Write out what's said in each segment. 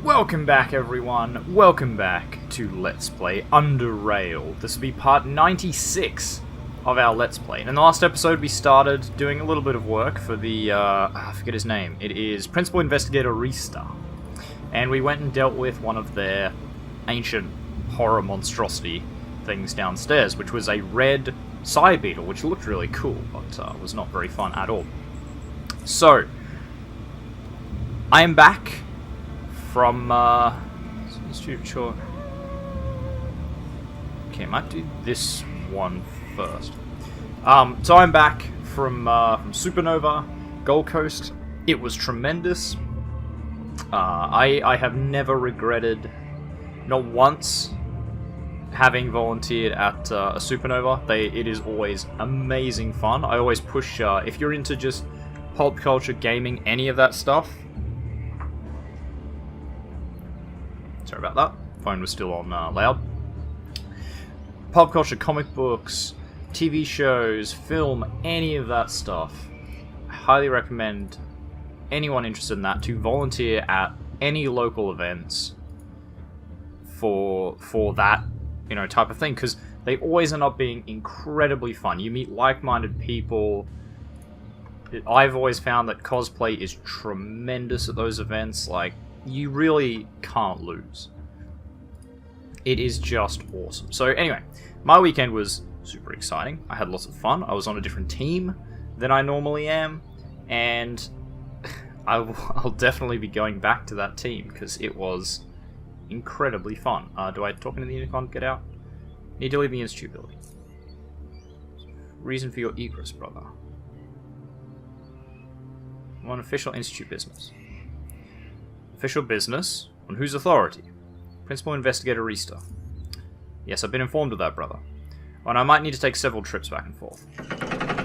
Welcome back, everyone. Welcome back to Let's Play UnderRail. This will be part 96 of our Let's Play. In the last episode, we started doing a little bit of work for the, I forget his name. It is Principal Investigator Rista. And we went and dealt with one of their ancient horror monstrosity things downstairs, which was a red side beetle, which looked really cool, but was not very fun at all. So, I am back from Institute of Tchort. Okay, I might do this one first. So I'm back from Supernova, Gold Coast. It was tremendous. I have never regretted, not once, having volunteered at a Supernova. It is always amazing fun. I always push, if you're into just pulp culture, gaming, any of that stuff. Sorry about that. Phone was still on loud. Pulp culture, comic books, TV shows, film, any of that stuff. I highly recommend anyone interested in that to volunteer at any local events for that, type of thing, because they always end up being incredibly fun. You meet like-minded people. I've always found that cosplay is tremendous at those events. Like, you really can't lose. It is just awesome. So anyway, my weekend was super exciting. I had lots of fun. I was on a different team than I normally am, and I'll definitely be going back to that team because it was incredibly fun. Do I talk into the intercom? Get out. Need to leave the Institute building. Reason for your egress, brother. I'm on official Institute business. Official business? On whose authority? Principal Investigator Rista. Yes, I've been informed of that, brother. And I might need to take several trips back and forth.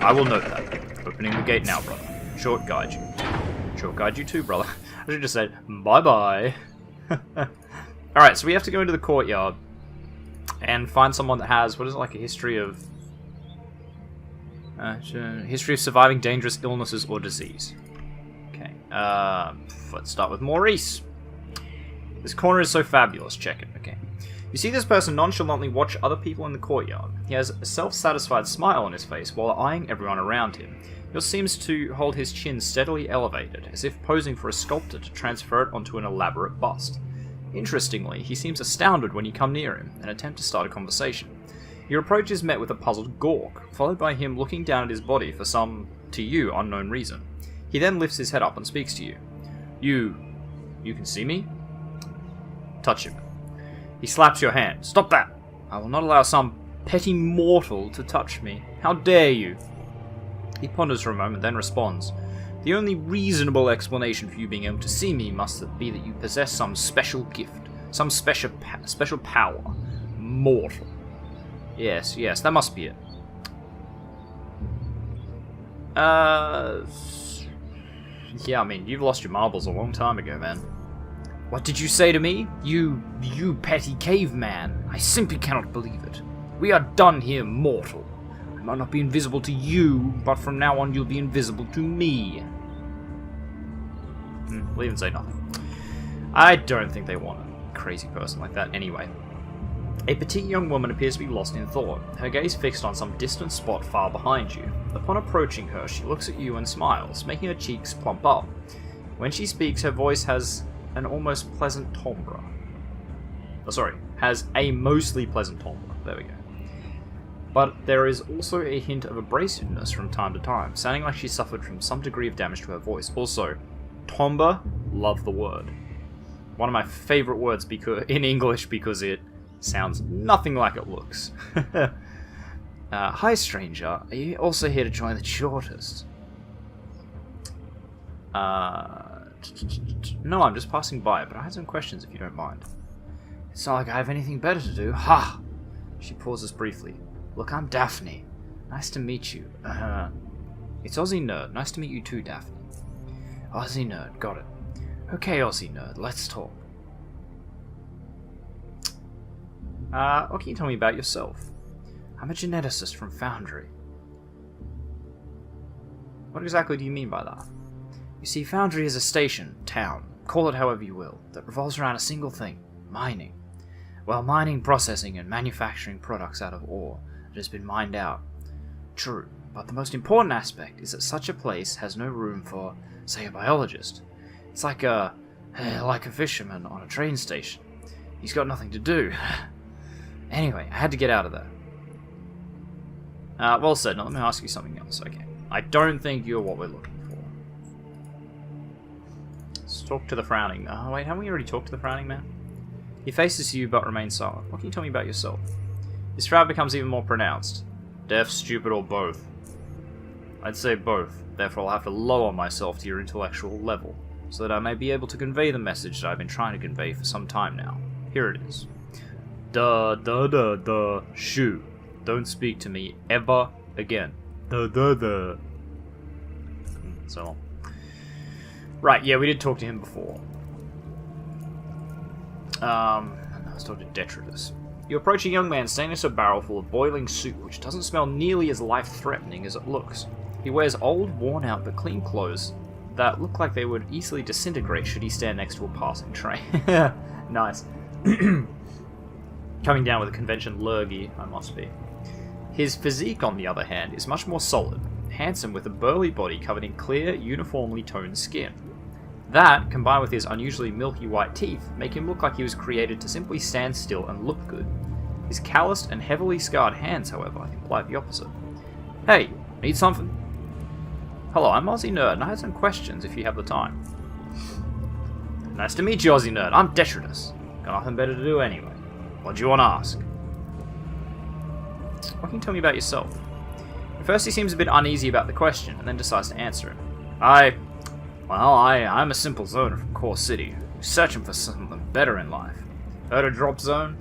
I will note that. Opening the gate now, brother. Short guide you. Short guide you too, brother. I should have just said, bye-bye. Alright, so we have to go into the courtyard and find someone that has, what is it, like a history of... history of surviving dangerous illnesses or disease. Okay, let's start with Maurice. This corner is so fabulous, check it, okay. You see this person nonchalantly watch other people in the courtyard. He has a self-satisfied smile on his face while eyeing everyone around him. He seems to hold his chin steadily elevated, as if posing for a sculptor to transfer it onto an elaborate bust. Interestingly, he seems astounded when you come near him and attempt to start a conversation. Your approach is met with a puzzled gawk, followed by him looking down at his body for some, to you, unknown reason. He then lifts his head up and speaks to you. You can see me? Touch him. He slaps your hand. Stop that! I will not allow some petty mortal to touch me. How dare you? He ponders for a moment, then responds. The only reasonable explanation for you being able to see me must be that you possess some special gift. Some special power. Mortal. Yes, that must be it. Yeah, I mean, you've lost your marbles a long time ago, man. What did you say to me? You petty caveman. I simply cannot believe it. We are done here, mortal. I might not be invisible to you, but from now on you'll be invisible to me. We'll even say nothing. I don't think they want a crazy person like that anyway. A petite young woman appears to be lost in thought, her gaze fixed on some distant spot far behind you. Upon approaching her, she looks at you and smiles, making her cheeks plump up. When she speaks, her voice has an almost pleasant timbre. Has a mostly pleasant timbre. There we go. But there is also a hint of abrasiveness from time to time, sounding like she suffered from some degree of damage to her voice. Also, timbre, love the word. One of my favourite words in English because it sounds nothing like it looks. Hi, stranger. Are you also here to join the Tchortists? No, I'm just passing by, but I had some questions if you don't mind. It's not like I have anything better to do. Ha! She pauses briefly. Look, I'm Daphne. Nice to meet you. It's OzzieNerd. Nice to meet you too, Daphne. OzzieNerd, got it. Okay, OzzieNerd, let's talk. What can you tell me about yourself? I'm a geneticist from Foundry. What exactly do you mean by that? You see, Foundry is a station, town, call it however you will, that revolves around a single thing, mining. Well, mining, processing, and manufacturing products out of ore that has been mined out. True, but the most important aspect is that such a place has no room for, say, a biologist. It's like a fisherman on a train station. He's got nothing to do. Anyway, I had to get out of there. Well said. Now let me ask you something else. Okay. I don't think you're what we're looking for. Let's talk to the frowning. Oh, wait, haven't we already talked to the frowning man? He faces you but remains silent. What can you tell me about yourself? His frown becomes even more pronounced. Deaf, stupid, or both? I'd say both. Therefore, I'll have to lower myself to your intellectual level, so that I may be able to convey the message that I've been trying to convey for some time now. Here it is. Shoo. Don't speak to me ever again. So long. Right, yeah, we did talk to him before. Let's talk to Detritus. You approach a young man standing at a barrel full of boiling soup, which doesn't smell nearly as life-threatening as it looks. He wears old, worn-out, but clean clothes that look like they would easily disintegrate should he stand next to a passing train. Nice. Coming down with a convention lurgy, I must be. His physique, on the other hand, is much more solid, handsome with a burly body covered in clear, uniformly toned skin. That, combined with his unusually milky white teeth, make him look like he was created to simply stand still and look good. His calloused and heavily scarred hands, however, imply the opposite. Hey, need something? Hello, I'm UnderRail, and I have some questions if you have the time. Nice to meet you, UnderRail. I'm Detritus. Got nothing better to do anyway. What do you want to ask? What can you tell me about yourself? At first he seems a bit uneasy about the question, and then decides to answer it. I'm a simple zoner from Core City, who's searching for something better in life. Heard of Drop Zone?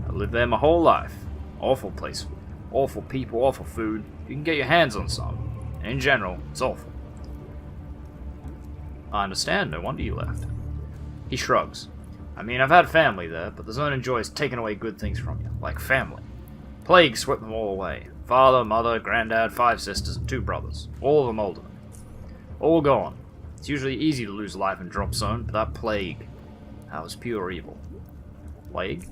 I lived there my whole life. Awful place. Awful people, awful food. You can get your hands on some. And in general, it's awful. I understand, no wonder you left. He shrugs. I mean, I've had family there, but the zone enjoys taking away good things from you, like family. Plague swept them all away. Father, mother, granddad, 5 sisters, and 2 brothers. All of them older than me. All gone. It's usually easy to lose life in Drop Zone, but that plague, that was pure evil. Plague?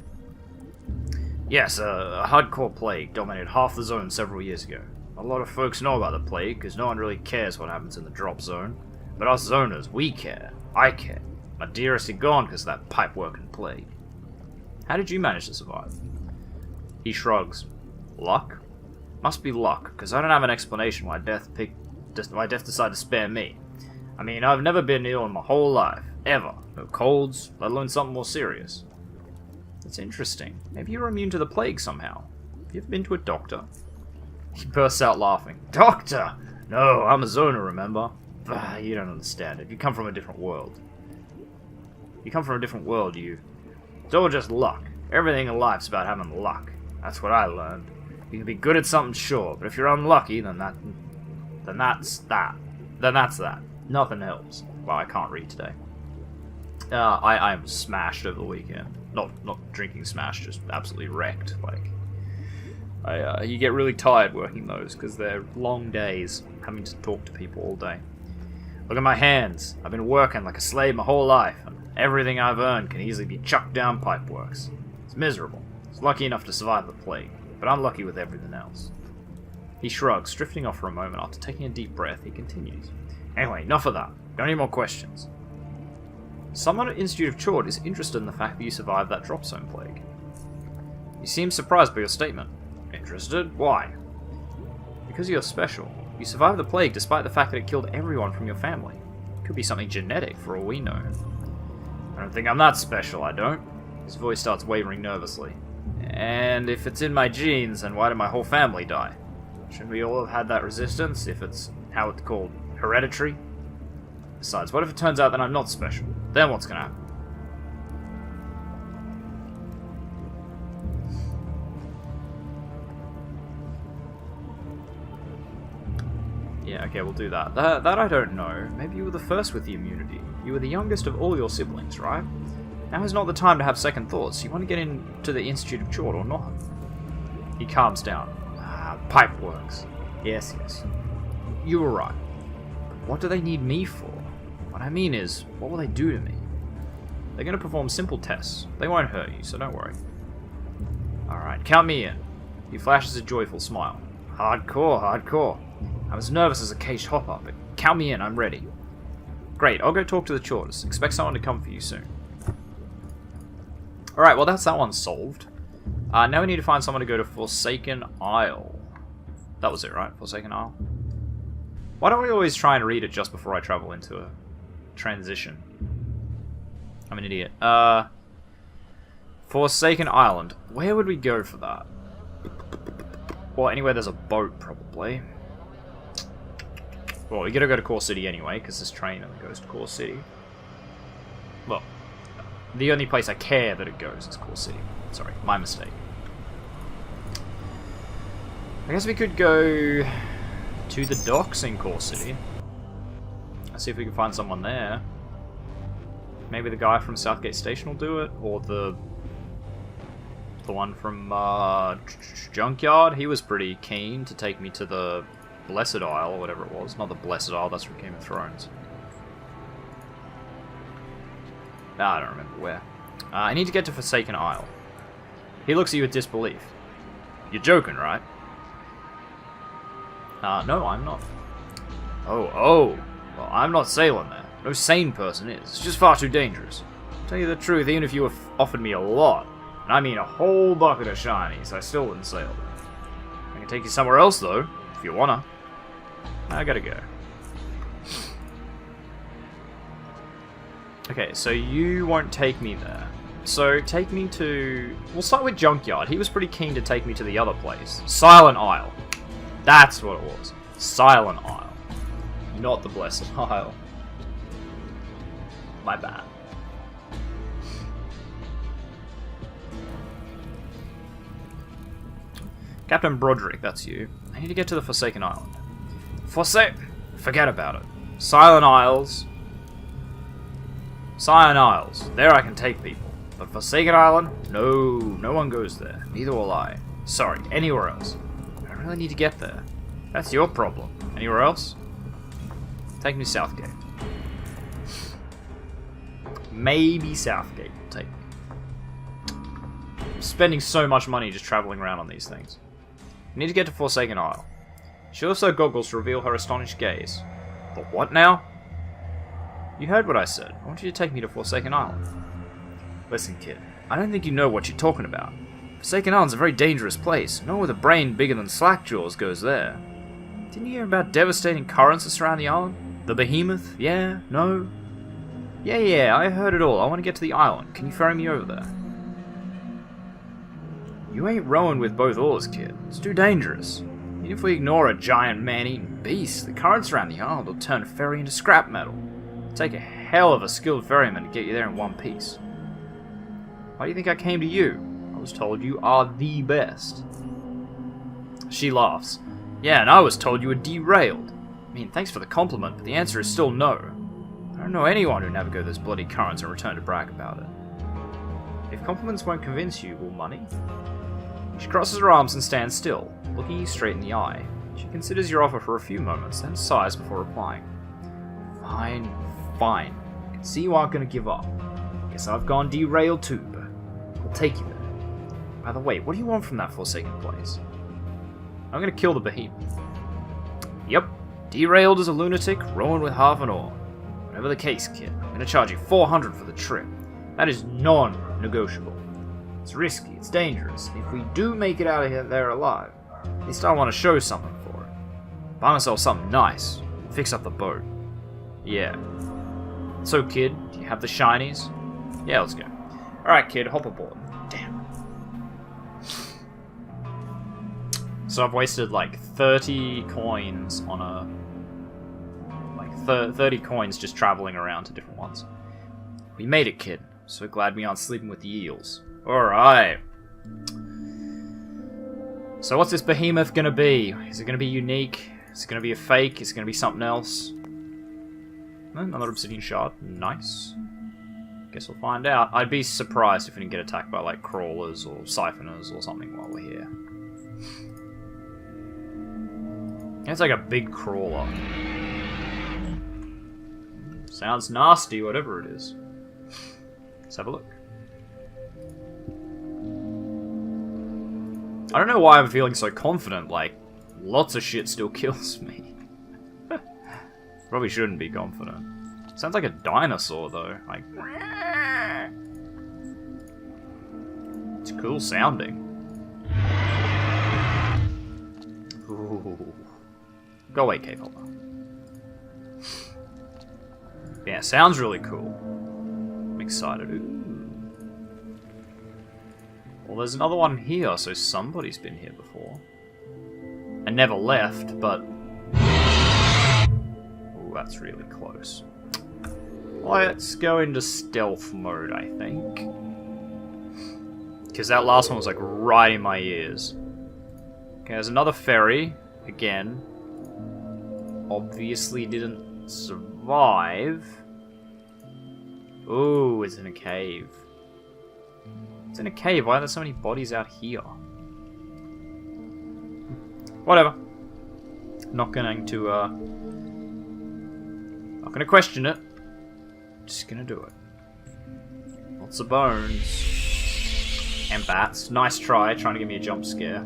Yes, a hardcore plague dominated half the zone several years ago. A lot of folks know about the plague, because no one really cares what happens in the Drop Zone. But us zoners, we care. I care. My dearest is gone because of that pipe-working plague. How did you manage to survive? He shrugs. Luck? Must be luck, because I don't have an explanation why death decided to spare me. I mean, I've never been ill in my whole life. Ever. No colds, let alone something more serious. That's interesting. Maybe you're immune to the plague somehow. Have you ever been to a doctor? He bursts out laughing. Doctor! No, I'm a zoner, remember? Bah, you don't understand it. You come from a different world. It's all just luck. Everything in life's about having luck. That's what I learned. You can be good at something, sure, but if you're unlucky, then that's that. Nothing helps. Well, I can't read today. I'm smashed over the weekend. Not drinking smashed, just absolutely wrecked. You get really tired working those because they're long days, having to talk to people all day. Look at my hands. I've been working like a slave my whole life, and everything I've earned can easily be chucked down pipeworks. It's miserable. It's lucky enough to survive the plague, but unlucky with everything else. He shrugs, drifting off for a moment. After taking a deep breath, he continues. Anyway, enough of that. Got any more questions? Someone at Institute of Tchort is interested in the fact that you survived that drop zone plague. You seem surprised by your statement. Interested? Why? Because you're special. You survived the plague despite the fact that it killed everyone from your family. It could be something genetic, for all we know. I don't think I'm that special, I don't. His voice starts wavering nervously. And if it's in my genes, then why did my whole family die? Shouldn't we all have had that resistance, if it's how it's called, hereditary? Besides, what if it turns out that I'm not special? Then what's gonna happen? Yeah, okay, we'll do that. That I don't know. Maybe you were the first with the immunity. You were the youngest of all your siblings, right? Now is not the time to have second thoughts. You want to get into the Institute of Tchort or not? He calms down. Pipe works. Yes. You were right. But what do they need me for? What I mean is, what will they do to me? They're going to perform simple tests. They won't hurt you, so don't worry. Alright, count me in. He flashes a joyful smile. Hardcore, hardcore. I'm as nervous as a caged hopper, but count me in, I'm ready. Great, I'll go talk to the Tchorts. Expect someone to come for you soon. Alright, well that's that one solved. Now we need to find someone to go to Forsaken Isle. That was it, right? Forsaken Isle? Why don't we always try and read it just before I travel into a transition? I'm an idiot. Forsaken Island. Where would we go for that? Well, anywhere there's a boat, probably. Well, we gotta go to Core City anyway, because this train only goes to Core City. Well, the only place I care that it goes is Core City. Sorry, my mistake. I guess we could go to the docks in Core City. Let's see if we can find someone there. Maybe the guy from Southgate Station will do it, or the one from Junkyard. He was pretty keen to take me to the Blessed Isle, or whatever it was. Not the Blessed Isle, that's from Game of Thrones. I don't remember where. I need to get to Forsaken Isle. He looks at you with disbelief. You're joking, right? No, I'm not. Oh. Well, I'm not sailing there. No sane person is. It's just far too dangerous. To tell you the truth, even if you offered me a lot, and I mean a whole bucket of shinies, I still wouldn't sail there. I can take you somewhere else, though, if you wanna. I gotta go. Okay, so you won't take me there. So take me to... We'll start with Junkyard. He was pretty keen to take me to the other place. Silent Isle. That's what it was. Silent Isle. Not the Blessed Isle. My bad. Captain Broderick, that's you. I need to get to the Forsaken Island. Forget about it. Silent Isles. Silent Isles. There I can take people. But Forsaken Island? No one goes there. Neither will I. Sorry, anywhere else. I really need to get there. That's your problem. Anywhere else? Take me to Southgate. Maybe Southgate will take me. I'm spending so much money just traveling around on these things. I need to get to Forsaken Isle. She also goggles to reveal her astonished gaze. The what now? You heard what I said. I want you to take me to Forsaken Island. Listen, kid. I don't think you know what you're talking about. Forsaken Island's a very dangerous place. No one with a brain bigger than Slackjaw's goes there. Didn't you hear about devastating currents that surround the island? The behemoth? Yeah? No? Yeah, I heard it all. I want to get to the island. Can you ferry me over there? You ain't rowing with both oars, kid. It's too dangerous. Even if we ignore a giant man-eating beast, the currents around the island will turn a ferry into scrap metal. It'll take a hell of a skilled ferryman to get you there in one piece. Why do you think I came to you? I was told you are the best. She laughs. Yeah, and I was told you were derailed. I mean, thanks for the compliment, but the answer is still no. I don't know anyone who navigated those bloody currents and returned to brag about it. If compliments won't convince you, will money? She crosses her arms and stands still, looking you straight in the eye. She considers your offer for a few moments, then sighs before replying. Fine. I can see you aren't going to give up. Guess I've gone derailed too, but I'll take you there. By the way, what do you want from that Forsaken place? I'm going to kill the behemoth. Yep, derailed as a lunatic, rowing with half an oar. Whatever the case, kid, I'm going to charge you 400 for the trip. That is non-negotiable. It's risky, it's dangerous, and if we do make it out of there alive, at least I want to show something for it. Buy myself something nice, fix up the boat. Yeah. So, kid, do you have the shinies? Yeah, let's go. Alright, kid, hop aboard. Damn. So I've wasted like 30 coins on a... 30 coins just traveling around to different ones. We made it, kid. So glad we aren't sleeping with the eels. Alright. So what's this behemoth gonna be? Is it gonna be unique? Is it gonna be a fake? Is it gonna be something else? Another obsidian shard. Nice. Guess we'll find out. I'd be surprised if we didn't get attacked by like crawlers or siphoners or something while we're here. It's like a big crawler. Sounds nasty, whatever it is. Let's have a look. I don't know why I'm feeling so confident, like, lots of shit still kills me. Probably shouldn't be confident. Sounds like a dinosaur, though. Like, it's cool sounding. Ooh. Go away, cave hopper. Yeah, sounds really cool. I'm excited. Ooh. Well, there's another one here, so somebody's been here before. And never left, but... Ooh, that's really close. Let's go into stealth mode, I think. Because that last one was like right in my ears. Okay, there's another ferry. Again. Obviously didn't survive. Ooh, it's in a cave. It's in a cave. Why are there so many bodies out here? Whatever. Not going to question it. Just gonna do it. Lots of bones. And bats. Nice try, trying to give me a jump scare.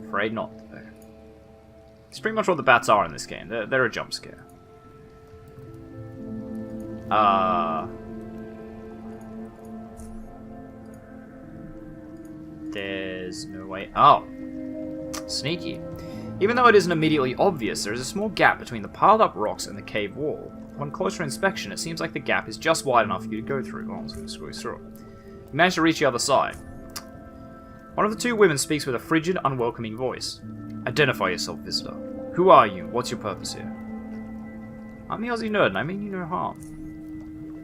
Afraid not, though. It's pretty much what the bats are in this game. They're a jump scare. There's no way... Oh. Sneaky. Even though it isn't immediately obvious, there is a small gap between the piled up rocks and the cave wall. On closer inspection, it seems like the gap is just wide enough for you to go through. Oh, I'm just going to squeeze through it. You manage to reach the other side. One of the two women speaks with a frigid, unwelcoming voice. Identify yourself, visitor. Who are you? What's your purpose here? I'm the Aussie Nerd, and I mean you no harm.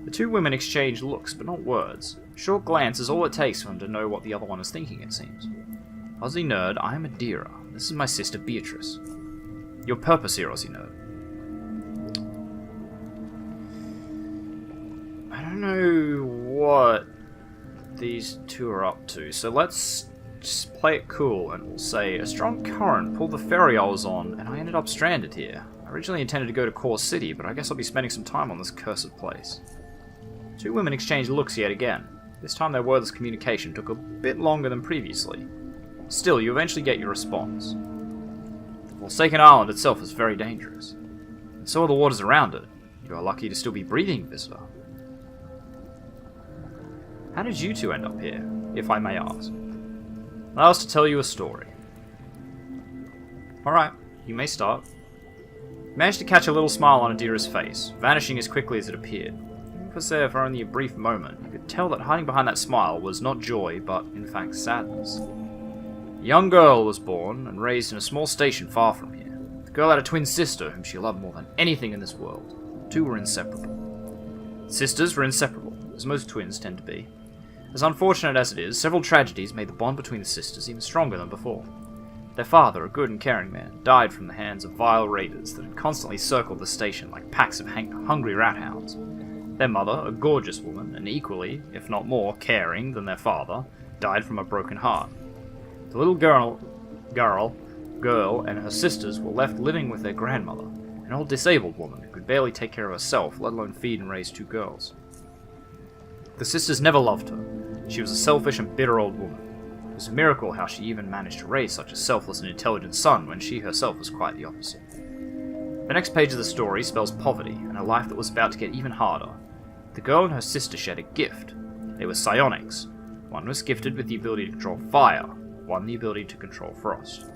The two women exchange looks, but not words. A short glance is all it takes for them to know what the other one is thinking, it seems. Aussie Nerd, I am Adira. This is my sister, Beatrice. Your purpose here, Aussie Nerd. I don't know what these two are up to, so let's just play it cool and we'll say, a strong current pulled the ferry I was on and I ended up stranded here. I originally intended to go to Core City, but I guess I'll be spending some time on this cursed place. Two women exchanged looks yet again. This time their wordless communication took a bit longer than previously. Still, you eventually get your response. The Forsaken Island itself is very dangerous, and so are the waters around it. You are lucky to still be breathing, visitor. How did you two end up here, if I may ask? Allow us to tell you a story. Alright, you may start. You managed to catch a little smile on Adira's face, vanishing as quickly as it appeared. Even if it was there for only a brief moment, you could tell that hiding behind that smile was not joy, but in fact sadness. A young girl was born and raised in a small station far from here. The girl had a twin sister whom she loved more than anything in this world. The two were inseparable. Sisters were inseparable, as most twins tend to be. As unfortunate as it is, several tragedies made the bond between the sisters even stronger than before. Their father, a good and caring man, died from the hands of vile raiders that had constantly circled the station like packs of hungry rat hounds. Their mother, a gorgeous woman, and equally, if not more, caring than their father, died from a broken heart. The little girl and her sisters were left living with their grandmother, an old disabled woman who could barely take care of herself, let alone feed and raise two girls. The sisters never loved her. She was a selfish and bitter old woman. It was a miracle how she even managed to raise such a selfless and intelligent son when she herself was quite the opposite. The next page of the story spells poverty and a life that was about to get even harder. The girl and her sister shared a gift. They were psionics. One was gifted with the ability to control fire, one the ability to control frost.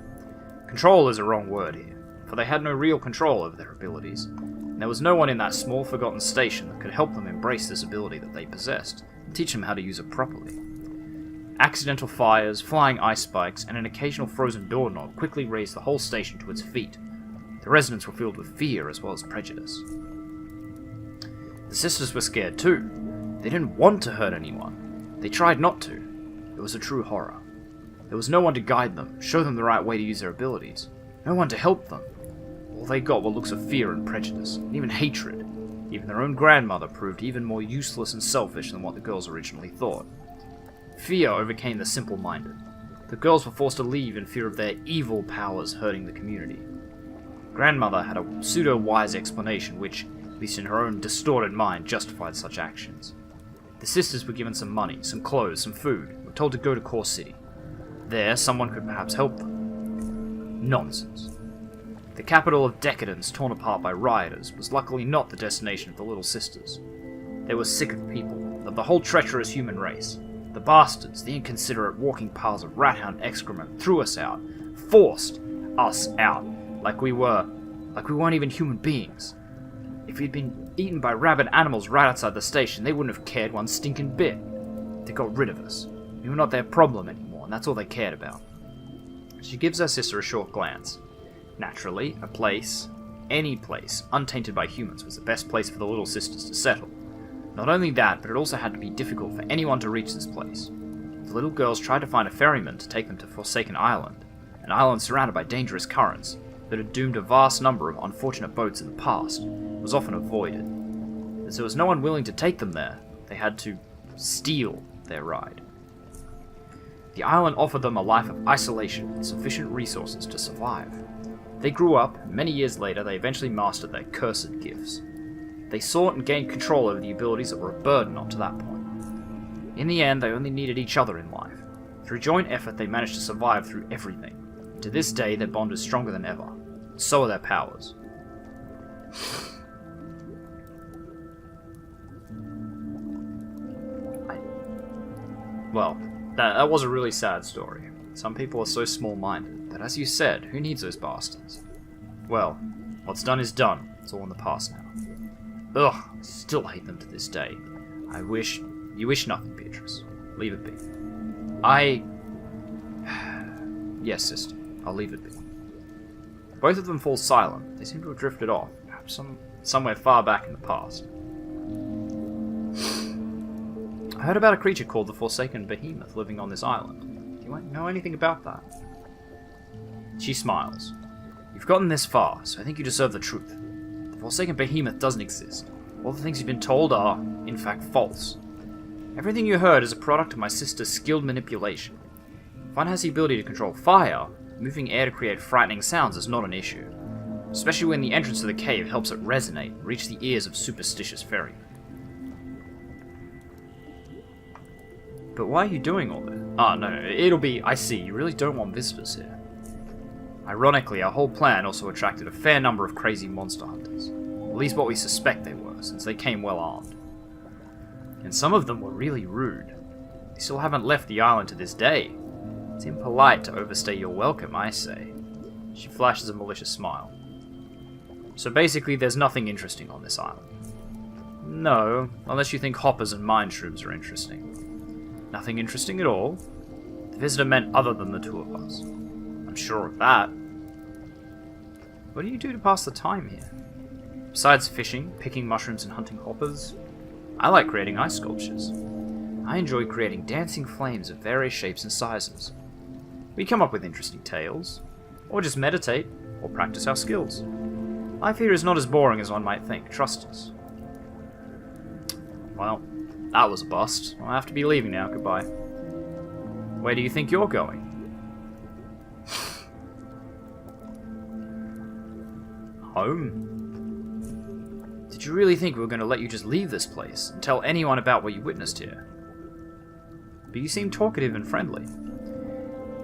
Control is a wrong word here, for they had no real control over their abilities, and there was no one in that small forgotten station that could help them embrace this ability that they possessed, and teach them how to use it properly. Accidental fires, flying ice spikes, and an occasional frozen doorknob quickly raised the whole station to its feet. The residents were filled with fear as well as prejudice. The sisters were scared too. They didn't want to hurt anyone. They tried not to. It was a true horror. There was no one to guide them, show them the right way to use their abilities. No one to help them. All they got were looks of fear and prejudice, and even hatred. Even their own grandmother proved even more useless and selfish than what the girls originally thought. Fear overcame the simple-minded. The girls were forced to leave in fear of their evil powers hurting the community. Grandmother had a pseudo-wise explanation which, at least in her own distorted mind, justified such actions. The sisters were given some money, some clothes, some food, and were told to go to Core City. There, someone could perhaps help them. Nonsense. The capital of decadence, torn apart by rioters, was luckily not the destination of the Little Sisters. They were sick of people, of the whole treacherous human race. The bastards, the inconsiderate walking piles of rat-hound excrement, threw us out, forced us out, like we weren't even human beings. If we'd been eaten by rabid animals right outside the station, they wouldn't have cared one stinking bit. They got rid of us. We were not their problem anymore, and that's all they cared about. She gives her sister a short glance. Naturally, a place, any place, untainted by humans was the best place for the Little Sisters to settle. Not only that, but it also had to be difficult for anyone to reach this place. The little girls tried to find a ferryman to take them to Forsaken Island, an island surrounded by dangerous currents that had doomed a vast number of unfortunate boats in the past. It was often avoided. As there was no one willing to take them there, they had to steal their ride. The island offered them a life of isolation and sufficient resources to survive. They grew up, and many years later they eventually mastered their cursed gifts. They sought and gained control over the abilities that were a burden up to that point. In the end, they only needed each other in life. Through joint effort, they managed to survive through everything. To this day, their bond is stronger than ever. So are their powers. Well, that was a really sad story. Some people are so small-minded, but as you said, who needs those bastards? Well, what's done is done. It's all in the past now. Ugh, I still hate them to this day. You wish nothing, Beatrice. Leave it be. Yes, sister, I'll leave it be. Both of them fall silent. They seem to have drifted off, perhaps somewhere far back in the past. I heard about a creature called the Forsaken Behemoth living on this island. Do you know anything about that? She smiles. You've gotten this far, so I think you deserve the truth. The Forsaken Behemoth doesn't exist. All the things you've been told are, in fact, false. Everything you heard is a product of my sister's skilled manipulation. If one has the ability to control fire, moving air to create frightening sounds is not an issue. Especially when the entrance to the cave helps it resonate and reach the ears of superstitious ferrymen. But why are you doing all this? Ah, no, it'll be, I see, you really don't want visitors here. Ironically, our whole plan also attracted a fair number of crazy monster hunters. At least what we suspect they were, since they came well armed. And some of them were really rude. They still haven't left the island to this day. It's impolite to overstay your welcome, I say. She flashes a malicious smile. So basically there's nothing interesting on this island. No, unless you think hoppers and mine shrooms are interesting. Nothing interesting at all? The visitor meant other than the two of us. I'm sure of that. What do you do to pass the time here? Besides fishing, picking mushrooms and hunting hoppers, I like creating ice sculptures. I enjoy creating dancing flames of various shapes and sizes. We come up with interesting tales, or just meditate, or practice our skills. Life here is not as boring as one might think, trust us. Well, that was a bust. I'll have to be leaving now, goodbye. Where do you think you're going? Home? Did you really think we were going to let you just leave this place and tell anyone about what you witnessed here? But you seem talkative and friendly.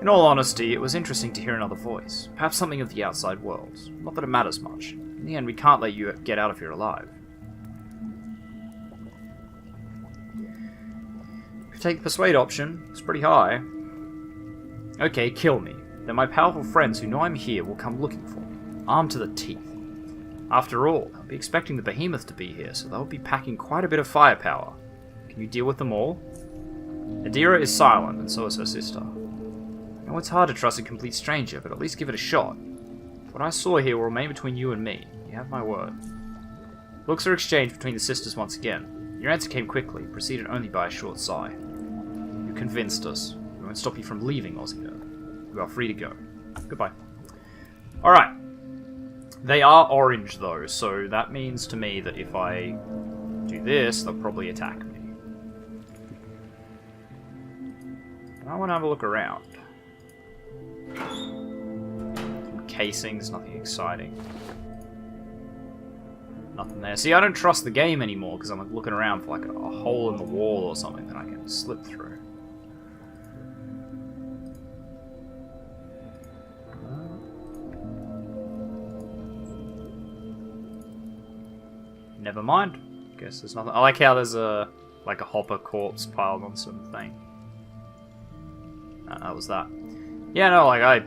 In all honesty, it was interesting to hear another voice, perhaps something of the outside world. Not that it matters much. In the end, we can't let you get out of here alive. If you take the persuade option, it's pretty high. Okay, kill me. Then my powerful friends who know I'm here will come looking for me, armed to the teeth. After all, I'll be expecting the behemoth to be here, so they'll be packing quite a bit of firepower. Can you deal with them all? Adira is silent, and so is her sister. I know it's hard to trust a complete stranger, but at least give it a shot. What I saw here will remain between you and me. You have my word. Looks are exchanged between the sisters once again. Your answer came quickly, preceded only by a short sigh. You convinced us. We won't stop you from leaving, TheOzzieNerd. You are free to go. Goodbye. Alright. They are orange, though, so that means to me that if I do this, they'll probably attack me. And I want to have a look around. Some casings, nothing exciting. Nothing there. See, I don't trust the game anymore because I'm like, looking around for like a hole in the wall or something that I can slip through. Never mind. Guess there's nothing. I like how there's a hopper corpse piled on some thing. That was that. Yeah, no, like I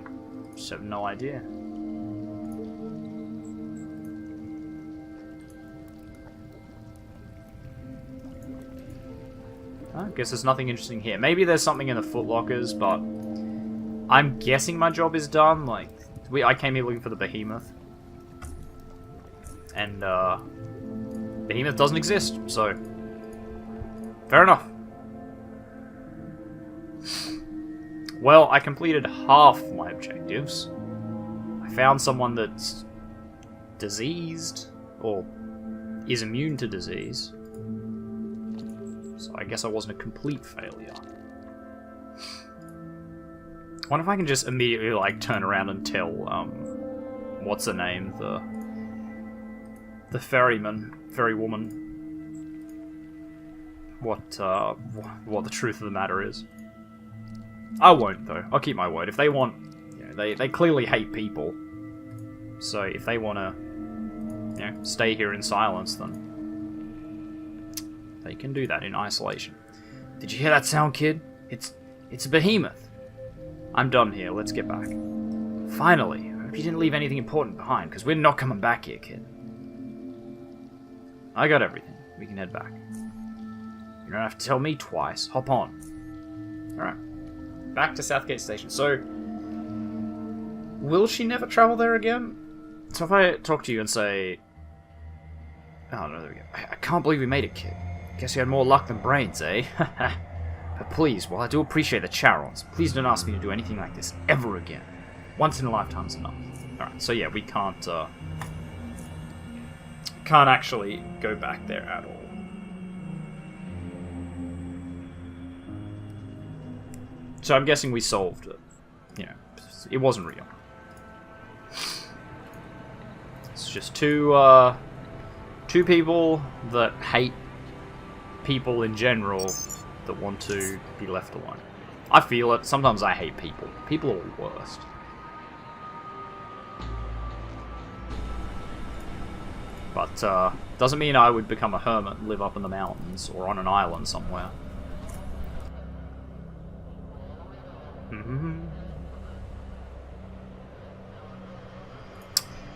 just have no idea. I guess there's nothing interesting here. Maybe there's something in the footlockers, but I'm guessing my job is done. Like, I came here looking for the behemoth, and behemoth doesn't exist. So, fair enough. Well, I completed half my objectives. I found someone that's diseased, or is immune to disease. So I guess I wasn't a complete failure. I wonder if I can just immediately, like, turn around and tell, what's her name? The ferrywoman, what the truth of the matter is. I won't, though. I'll keep my word. If they want, you know, they clearly hate people. So if they want to, you know, stay here in silence, then they can do that in isolation. Did you hear that sound, kid? It's a behemoth. I'm done here. Let's get back. Finally. I hope you didn't leave anything important behind, because we're not coming back here, kid. I got everything. We can head back. You don't have to tell me twice. Hop on. Alright. Back to Southgate Station. So, will she never travel there again? So if I talk to you and say... Oh, no, there we go. I can't believe we made it, kid. Guess you had more luck than brains, eh? But please, while I do appreciate the Charons, please don't ask me to do anything like this ever again. Once in a lifetime's enough. Alright, so yeah, we can't actually go back there at all. So I'm guessing we solved it. You know, it wasn't real. It's just two people that hate people in general that want to be left alone. I feel it. Sometimes I hate people. People are the worst. But doesn't mean I would become a hermit and live up in the mountains or on an island somewhere.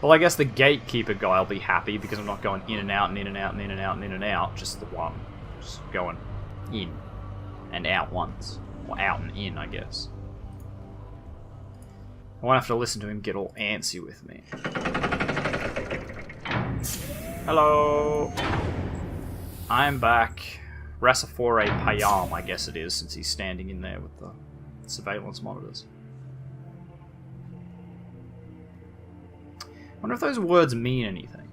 Well, I guess the gatekeeper guy will be happy because I'm not going in and out and in and out and in and out and in and out. Just the one. Just going in and out once. Or out and in, I guess. I won't have to listen to him get all antsy with me. Hello! I'm back. Rassafore Payam, I guess it is, since he's standing in there with the surveillance monitors. I wonder if those words mean anything.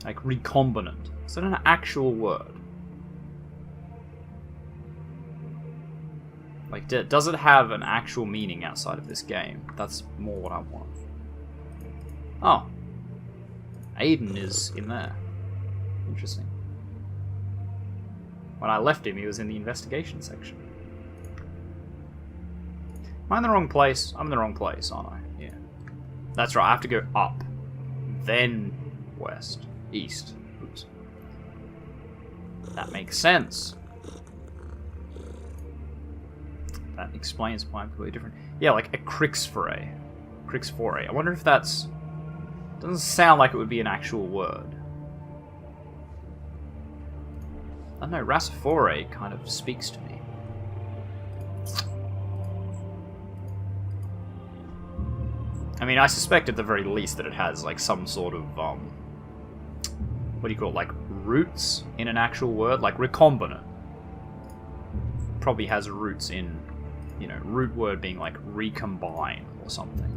Like recombinant. Is that an actual word? Like, does it have an actual meaning outside of this game? That's more what I want. Oh. Aiden is in there. Interesting. When I left him, he was in the investigation section. Am I in the wrong place? I'm in the wrong place, aren't I? Yeah. That's right, I have to go up. Then west. East. Oops. That makes sense. That explains why I'm completely different. Yeah, like a Crixforay. Crixforay. I wonder if that's... Doesn't sound like it would be an actual word. I don't know, Rassafore kind of speaks to me. I mean, I suspect at the very least that it has, like, some sort of, what do you call it, like, roots in an actual word? Like, recombinant. Probably has roots in, you know, root word being, like, recombine or something.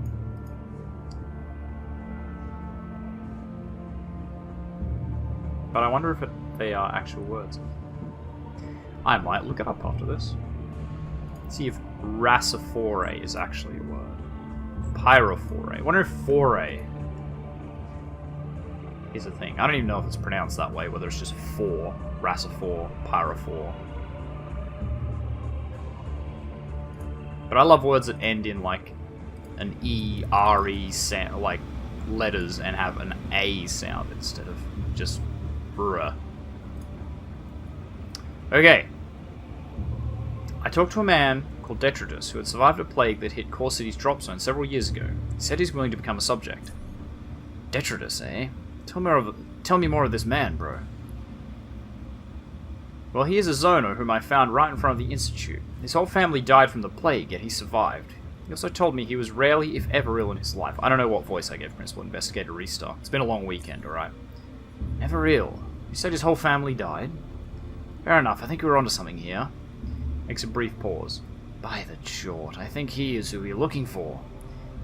But I wonder if they are actual words. I might look it up after this. See if Rassafore is actually a word. Pyrophore. I wonder if foray is a thing. I don't even know if it's pronounced that way, whether it's just 4, Rasifor, Pyrophore. But I love words that end in, like, an E, R-E sound, like, letters, and have an A sound instead of just bruh. Okay. I talked to a man called Detritus who had survived a plague that hit Core City's drop zone several years ago. He said he's willing to become a subject. Detritus, eh? Tell me more of this man, bro. Well, he is a zoner whom I found right in front of the Institute. His whole family died from the plague, yet he survived. He also told me he was rarely, if ever, ill in his life. I don't know what voice I gave Principal Investigator Restart. It's been a long weekend, alright? Never ill. You said his whole family died? Fair enough, I think we're onto something here. Makes a brief pause. By the Tchort, I think he is who we're looking for.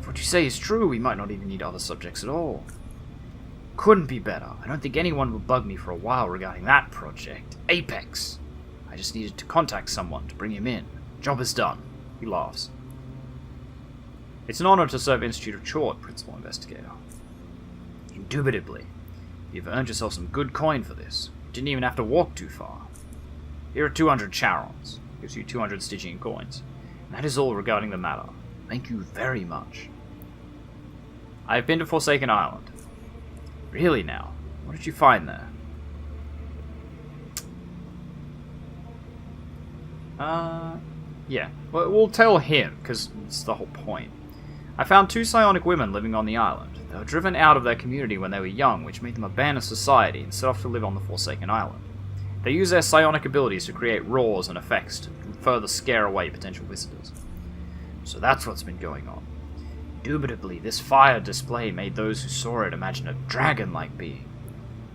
If what you say is true, we might not even need other subjects at all. Couldn't be better. I don't think anyone will bug me for a while regarding that project. Apex! I just needed to contact someone to bring him in. Job is done. He laughs. It's an honor to serve Institute of Tchort, Principal Investigator. Indubitably. You've earned yourself some good coin for this. You didn't even have to walk too far. Here are 200 charons. Gives you 200 Stygian coins. And that is all regarding the matter. Thank you very much. I have been to Forsaken Island. Really now? What did you find there? Yeah. Well, we'll tell him, because it's the whole point. I found 2 psionic women living on the island. They were driven out of their community when they were young, which made them abandon society and set off to live on the Forsaken Island. They use their psionic abilities to create roars and effects to further scare away potential visitors. So that's what's been going on. Indubitably, this fire display made those who saw it imagine a dragon-like being.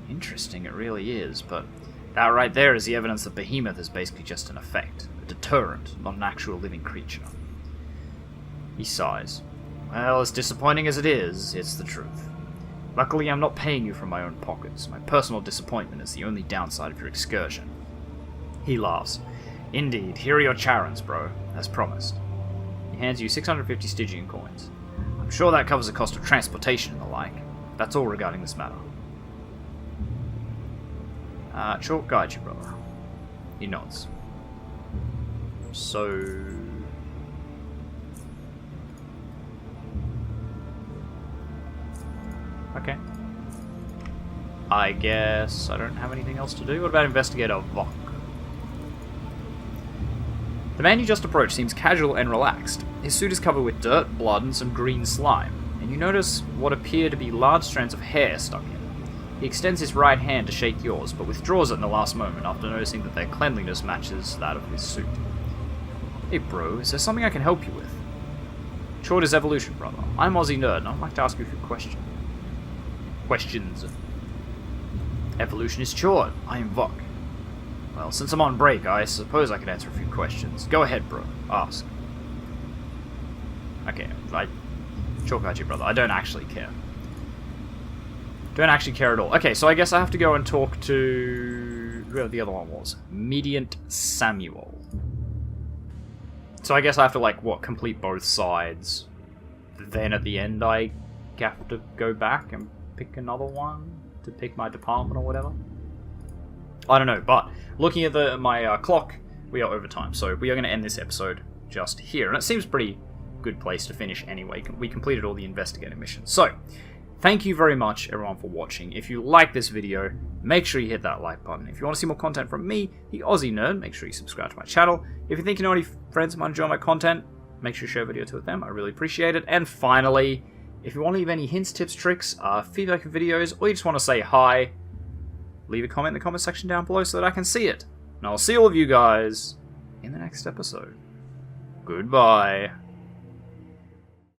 Interesting, it really is, but that right there is the evidence that Behemoth is basically just an effect, a deterrent, not an actual living creature. He sighs. Well, as disappointing as it is, it's the truth. Luckily, I'm not paying you from my own pockets. My personal disappointment is the only downside of your excursion. He laughs. Indeed, here are your charons, bro, as promised. He hands you 650 Stygian coins. I'm sure that covers the cost of transportation and the like. That's all regarding this matter. Tchort guide you, brother. He nods. So... okay. I guess I don't have anything else to do. What about Investigator Vok? The man you just approached seems casual and relaxed. His suit is covered with dirt, blood, and some green slime, and you notice what appear to be large strands of hair stuck in. He extends his right hand to shake yours, but withdraws it in the last moment after noticing that their cleanliness matches that of his suit. Hey bro, is there something I can help you with? Tchort is evolution, brother. I'm UnderRail, and I'd like to ask you a few questions. Evolution is Tchort. I am Vok. Well, since I'm on break, I suppose I could answer a few questions. Go ahead, bro. Ask. Okay, Tchort got you, brother. I don't actually care. Don't actually care at all. Okay, so I guess I have to go and talk to... whoever the other one was. Mediant Samuel. So I guess I have to, like, what, complete both sides. Then at the end I have to go back and pick another one to pick my department or whatever. I don't know, but looking at my clock, we are over time, so we are going to end this episode just here. And it seems a pretty good place to finish anyway. We completed all the investigative missions. So, thank you very much, everyone, for watching. If you like this video, make sure you hit that like button. If you want to see more content from me, the TheOzzieNerd, make sure you subscribe to my channel. If you think you know any friends might enjoy my content, make sure you share a video to with them. I really appreciate it. And finally, if you want to leave any hints, tips, tricks, feedback of videos, or you just want to say hi, leave a comment in the comment section down below so that I can see it. And I'll see all of you guys in the next episode. Goodbye.